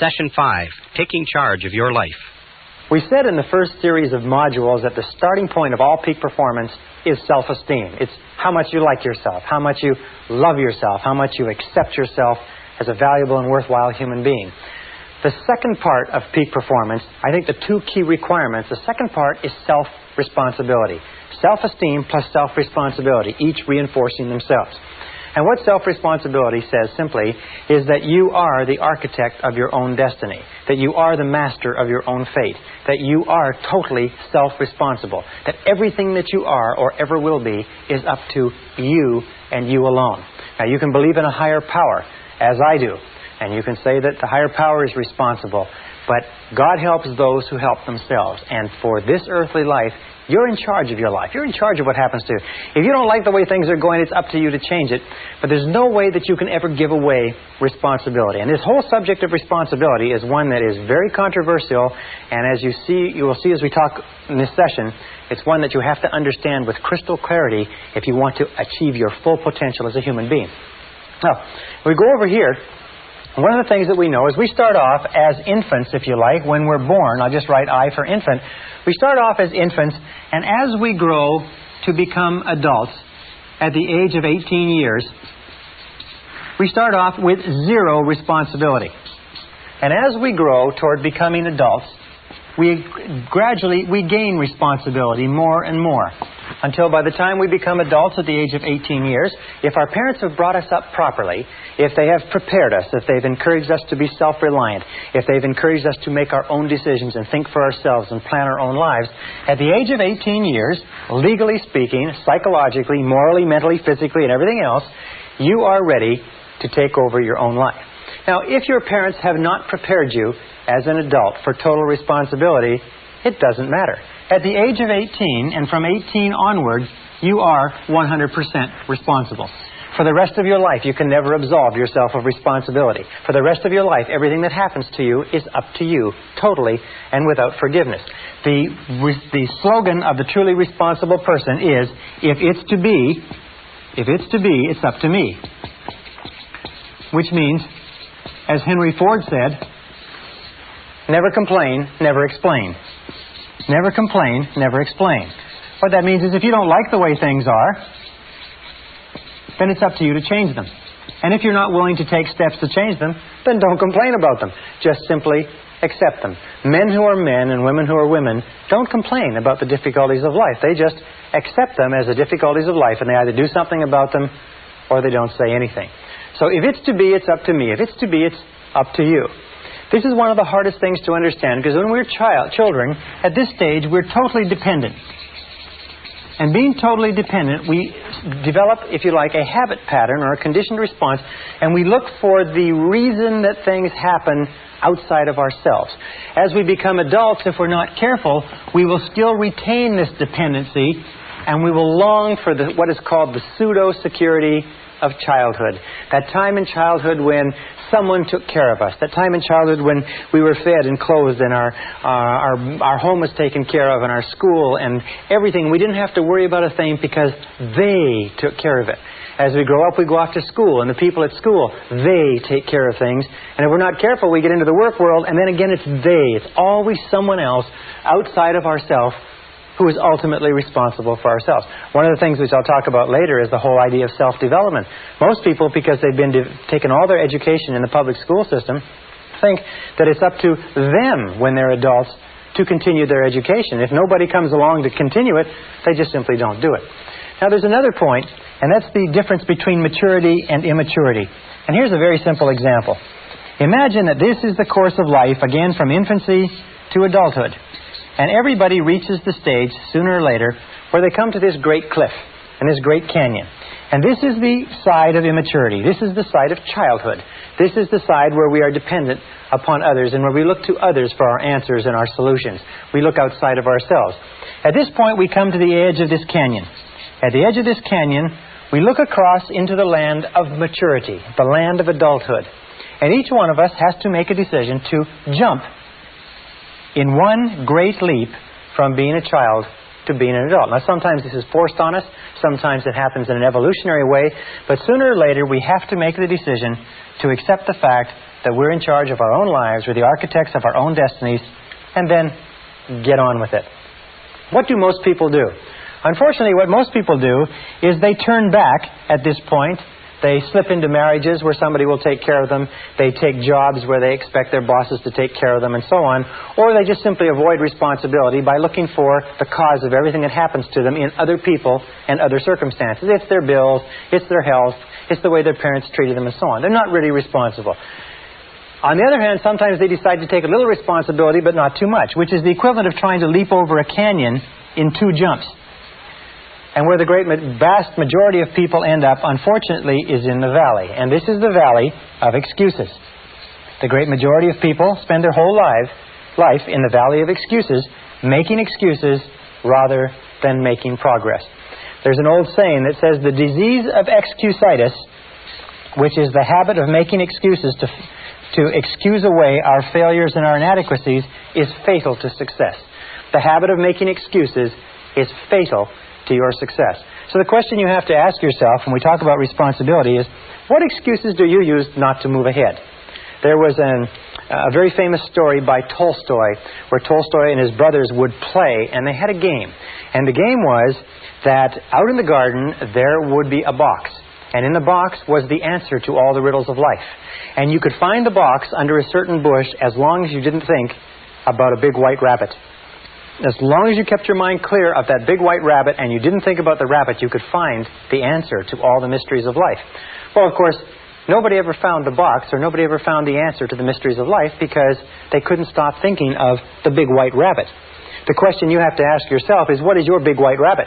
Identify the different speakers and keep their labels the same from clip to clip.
Speaker 1: Session 5, Taking Charge of Your Life.
Speaker 2: We said in the first series of modules that the starting point of all peak performance is self-esteem. It's how much you like yourself, how much you love yourself, how much you accept yourself as a valuable and worthwhile human being. The second part of peak performance, I think the two key requirements, the second part is self-responsibility. Self-esteem plus self-responsibility, each reinforcing themselves. And what self-responsibility says simply is that you are the architect of your own destiny, that you are the master of your own fate, that you are totally self-responsible, that everything that you are or ever will be is up to you and you alone. Now, you can believe in a higher power, as I do, and you can say that the higher power is responsible, but God helps those who help themselves. And for this earthly life, you're in charge of your life. You're in charge of what happens to you. If you don't like the way things are going, it's up to you to change it. But there's no way that you can ever give away responsibility. And this whole subject of responsibility is one that is very controversial. And as you will see as we talk in this session, it's one that you have to understand with crystal clarity if you want to achieve your full potential as a human being. Now, we go over here. One of the things that we know is we start off as infants, if you like, when we're born. I'll just write I for infant. We start off as infants, and as we grow to become adults at the age of 18 years, we start off with zero responsibility. And as we grow toward becoming adults, we gain responsibility more and more, until by the time we become adults at the age of 18 years, if our parents have brought us up properly, if they have prepared us, if they've encouraged us to be self-reliant, if they've encouraged us to make our own decisions and think for ourselves and plan our own lives, at the age of 18 years, legally speaking, psychologically, morally, mentally, physically, and everything else, you are ready to take over your own life. Now, if your parents have not prepared you as an adult for total responsibility, it doesn't matter. At the age of 18, and from 18 onward, you are 100% responsible. For the rest of your life, you can never absolve yourself of responsibility. For the rest of your life, everything that happens to you is up to you, totally and without forgiveness. The slogan of the truly responsible person is, if it's to be, it's up to me. Which means, as Henry Ford said, never complain, never explain. Never complain, never explain. What that means is if you don't like the way things are, then it's up to you to change them. And if you're not willing to take steps to change them, then don't complain about them. Just simply accept them. Men who are men and women who are women don't complain about the difficulties of life. They just accept them as the difficulties of life, and they either do something about them or they don't say anything. So if it's to be, it's up to me. If it's to be, it's up to you. This is one of the hardest things to understand, because when we're children, at this stage, we're totally dependent. And being totally dependent, we develop, if you like, a habit pattern or a conditioned response, and we look for the reason that things happen outside of ourselves. As we become adults, if we're not careful, we will still retain this dependency, and we will long for what is called the pseudo-security of childhood. That time in childhood when someone took care of us. That time in childhood when we were fed and clothed and our home was taken care of and our school and everything. We didn't have to worry about a thing because they took care of it. As we grow up, we go off to school, and the people at school, they take care of things. And if we're not careful, we get into the work world, and then again it's they. It's always someone else outside of ourselves who is ultimately responsible for ourselves. One of the things which I'll talk about later is the whole idea of self-development. Most people, because they've been taken all their education in the public school system, think that it's up to them when they're adults to continue their education. If nobody comes along to continue it, they just simply don't do it. Now there's another point, and that's the difference between maturity and immaturity. And here's a very simple example. Imagine that this is the course of life, again from infancy to adulthood. And everybody reaches the stage, sooner or later, where they come to this great cliff and this great canyon. And this is the side of immaturity. This is the side of childhood. This is the side where we are dependent upon others and where we look to others for our answers and our solutions. We look outside of ourselves. At this point, we come to the edge of this canyon. At the edge of this canyon, we look across into the land of maturity, the land of adulthood. And each one of us has to make a decision to jump in one great leap from being a child to being an adult. Now, sometimes this is forced on us. Sometimes it happens in an evolutionary way. But sooner or later, we have to make the decision to accept the fact that we're in charge of our own lives, we're the architects of our own destinies, and then get on with it. What do most people do? Unfortunately, what most people do is they turn back at this point. They slip into marriages where somebody will take care of them. They take jobs where they expect their bosses to take care of them and so on. Or they just simply avoid responsibility by looking for the cause of everything that happens to them in other people and other circumstances. It's their bills, it's their health, it's the way their parents treated them and so on. They're not really responsible. On the other hand, sometimes they decide to take a little responsibility but not too much, which is the equivalent of trying to leap over a canyon in 2 jumps. And where the vast majority of people end up, unfortunately, is in the valley. And this is the valley of excuses. The great majority of people spend their whole life in the valley of excuses, making excuses rather than making progress. There's an old saying that says the disease of excusitis, which is the habit of making excuses to excuse away our failures and our inadequacies, is fatal to success. The habit of making excuses is fatal to your success. So the question you have to ask yourself when we talk about responsibility is, what excuses do you use not to move ahead? There was a very famous story by Tolstoy, where Tolstoy and his brothers would play, and they had a game. And the game was that out in the garden there would be a box. And in the box was the answer to all the riddles of life. And you could find the box under a certain bush as long as you didn't think about a big white rabbit. As long as you kept your mind clear of that big white rabbit and you didn't think about the rabbit, you could find the answer to all the mysteries of life. Well, of course, nobody ever found the box, or nobody ever found the answer to the mysteries of life, because they couldn't stop thinking of the big white rabbit. The question you have to ask yourself is, what is your big white rabbit?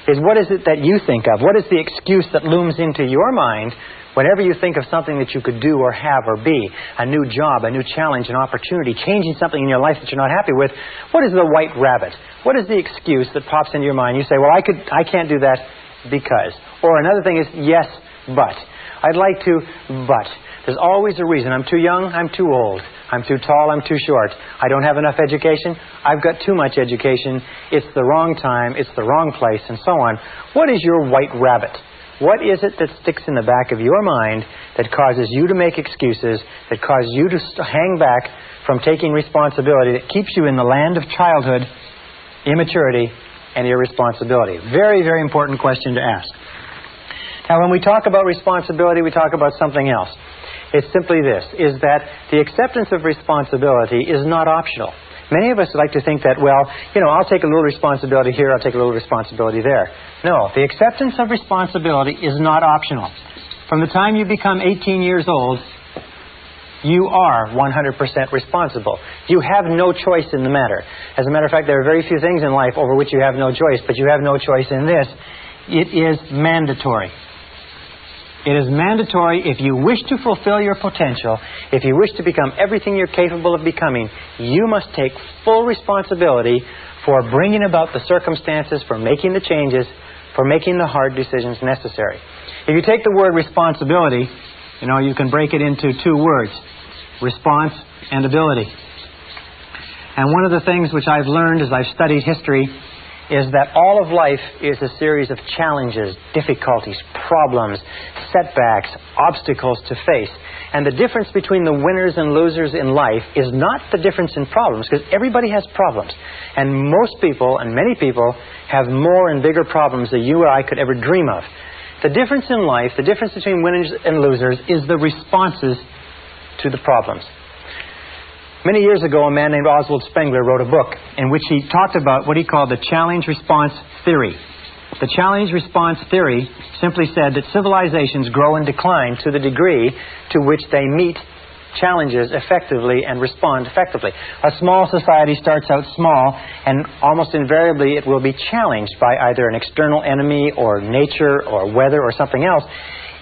Speaker 2: What is it that you think of? What is the excuse that looms into your mind whenever you think of something that you could do or have or be? A new job, a new challenge, an opportunity, changing something in your life that you're not happy with. What is the white rabbit? What is the excuse that pops into your mind? You say, well, I can't do that because. Or another thing is, yes, but. I'd like to, but. There's always a reason. I'm too young, I'm too old. I'm too tall, I'm too short. I don't have enough education, I've got too much education. It's the wrong time, it's the wrong place, and so on. What is your white rabbit? What is it that sticks in the back of your mind that causes you to make excuses, that causes you to hang back from taking responsibility, that keeps you in the land of childhood, immaturity, and irresponsibility? Very, very important question to ask. Now, when we talk about responsibility, we talk about something else. It's simply this, is that the acceptance of responsibility is not optional. Many of us like to think that, well, I'll take a little responsibility here, I'll take a little responsibility there. No, the acceptance of responsibility is not optional. From the time you become 18 years old, you are 100% responsible. You have no choice in the matter. As a matter of fact, there are very few things in life over which you have no choice, but you have no choice in this. It is mandatory. It is mandatory if you wish to fulfill your potential, if you wish to become everything you're capable of becoming, you must take full responsibility for bringing about the circumstances, for making the changes, for making the hard decisions necessary. If you take the word responsibility, you can break it into 2 words, response and ability. And one of the things which I've learned as I've studied history is that all of life is a series of challenges, difficulties, problems, setbacks, obstacles to face. And the difference between the winners and losers in life is not the difference in problems, because everybody has problems. And most people, and many people, have more and bigger problems than you or I could ever dream of. The difference in life, the difference between winners and losers, is the responses to the problems. Many years ago, a man named Oswald Spengler wrote a book in which he talked about what he called the challenge-response theory. The challenge-response theory simply said that civilizations grow and decline to the degree to which they meet challenges effectively and respond effectively. A small society starts out small, and almost invariably it will be challenged by either an external enemy or nature or weather or something else.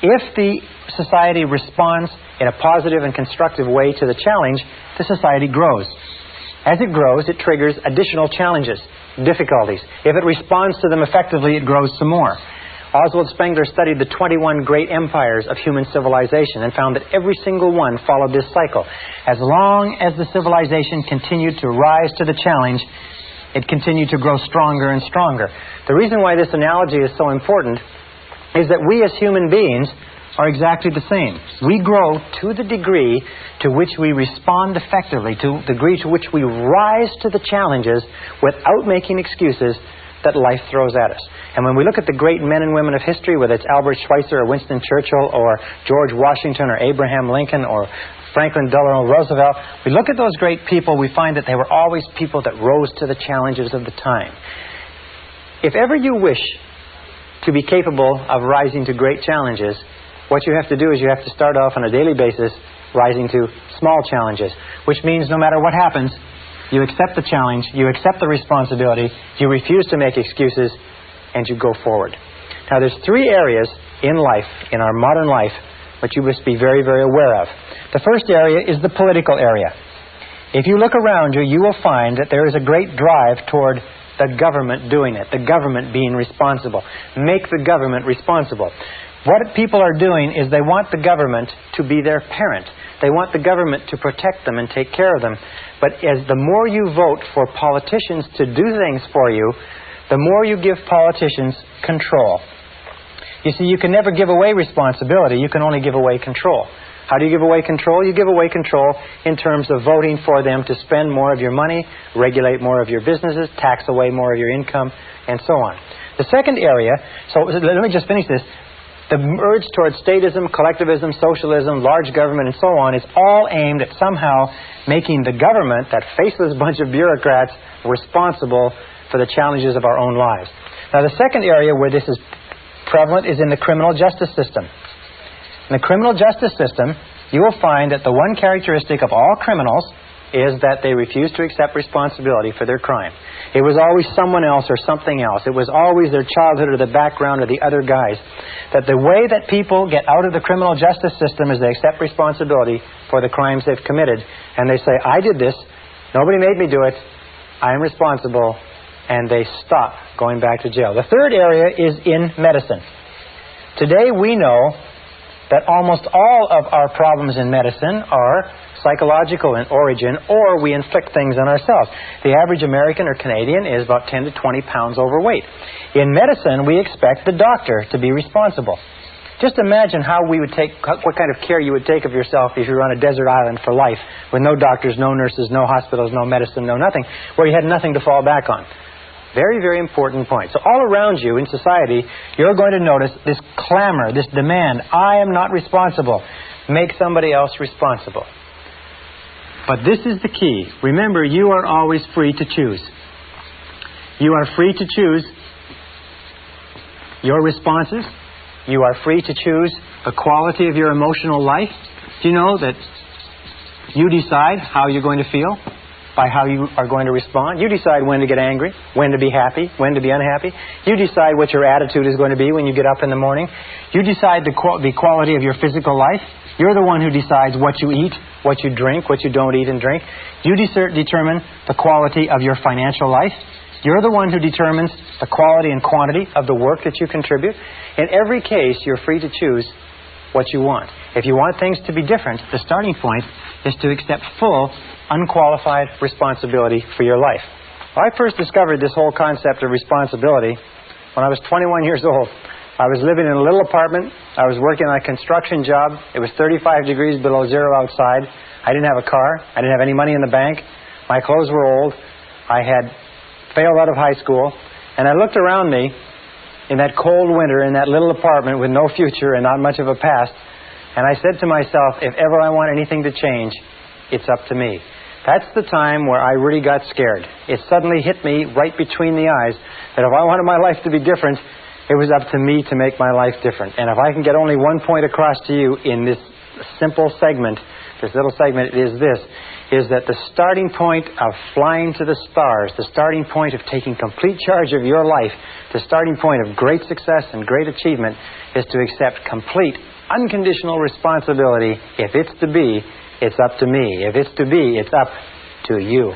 Speaker 2: If the society responds in a positive and constructive way to the challenge, the society grows. As it grows, it triggers additional challenges, difficulties. If it responds to them effectively, it grows some more. Oswald Spengler studied the 21 great empires of human civilization and found that every single one followed this cycle. As long as the civilization continued to rise to the challenge, it continued to grow stronger and stronger. The reason why this analogy is so important is that we as human beings are exactly the same. We grow to the degree to which we respond effectively, to the degree to which we rise to the challenges without making excuses that life throws at us. And when we look at the great men and women of history, whether it's Albert Schweitzer or Winston Churchill or George Washington or Abraham Lincoln or Franklin Delano Roosevelt, we look at those great people, we find that they were always people that rose to the challenges of the time. If ever you wish to be capable of rising to great challenges, what you have to do is you have to start off on a daily basis rising to small challenges, which means no matter what happens, you accept the challenge, you accept the responsibility, you refuse to make excuses, and you go forward. Now, there's three areas in life, in our modern life, which you must be very, very aware of. The first area is the political area. If you look around you, you will find that there is a great drive toward the government doing it, the government being responsible. Make the government responsible. What people are doing is they want the government to be their parent. They want the government to protect them and take care of them. But as the more you vote for politicians to do things for you, the more you give politicians control. You see, you can never give away responsibility. You can only give away control. How do you give away control? You give away control in terms of voting for them to spend more of your money, regulate more of your businesses, tax away more of your income, and so on. The second area, so let me just finish this. The urge towards statism, collectivism, socialism, large government, and so on is all aimed at somehow making the government, that faceless bunch of bureaucrats, responsible for the challenges of our own lives. Now, the second area where this is prevalent is in the criminal justice system. In the criminal justice system, you will find that the one characteristic of all criminals is that they refuse to accept responsibility for their crime. It was always someone else or something else. It was always their childhood or the background or the other guys. That the way that people get out of the criminal justice system is they accept responsibility for the crimes they've committed. And they say, I did this. Nobody made me do it. I am responsible. And they stop going back to jail. The third area is in medicine. Today we know that almost all of our problems in medicine are psychological in origin, or we inflict things on ourselves. The average American or Canadian is about 10 to 20 pounds overweight. In medicine, we expect the doctor to be responsible. Just imagine how we would take, what kind of care you would take of yourself if you were on a desert island for life, with no doctors, no nurses, no hospitals, no medicine, no nothing, where you had nothing to fall back on. Very, very important point. So all around you in society, you're going to notice this clamor, this demand, I am not responsible. Make somebody else responsible. But this is the key. Remember, you are always free to choose. You are free to choose your responses. You are free to choose the quality of your emotional life. Do you know that you decide how you're going to feel by how you are going to respond? You decide when to get angry, when to be happy, when to be unhappy. You decide what your attitude is going to be when you get up in the morning. You decide the quality of your physical life. You're the one who decides what you eat, what you drink, what you don't eat and drink. You determine the quality of your financial life. You're the one who determines the quality and quantity of the work that you contribute. In every case, you're free to choose what you want. If you want things to be different, the starting point is to accept full, unqualified responsibility for your life. Well, I first discovered this whole concept of responsibility when I was 21 years old. I was living in a little apartment. I was working on a construction job. It was 35 degrees below zero outside. I didn't have a car. I didn't have any money in the bank. My clothes were old. I had failed out of high school. And I looked around me in that cold winter in that little apartment with no future and not much of a past. And I said to myself, if ever I want anything to change, it's up to me. That's the time where I really got scared. It suddenly hit me right between the eyes that if I wanted my life to be different, it was up to me to make my life different. And if I can get only one point across to you in this simple segment, this little segment, is that the starting point of flying to the stars, the starting point of taking complete charge of your life, the starting point of great success and great achievement is to accept complete, unconditional responsibility. If it's to be, it's up to me. If it's to be, it's up to you.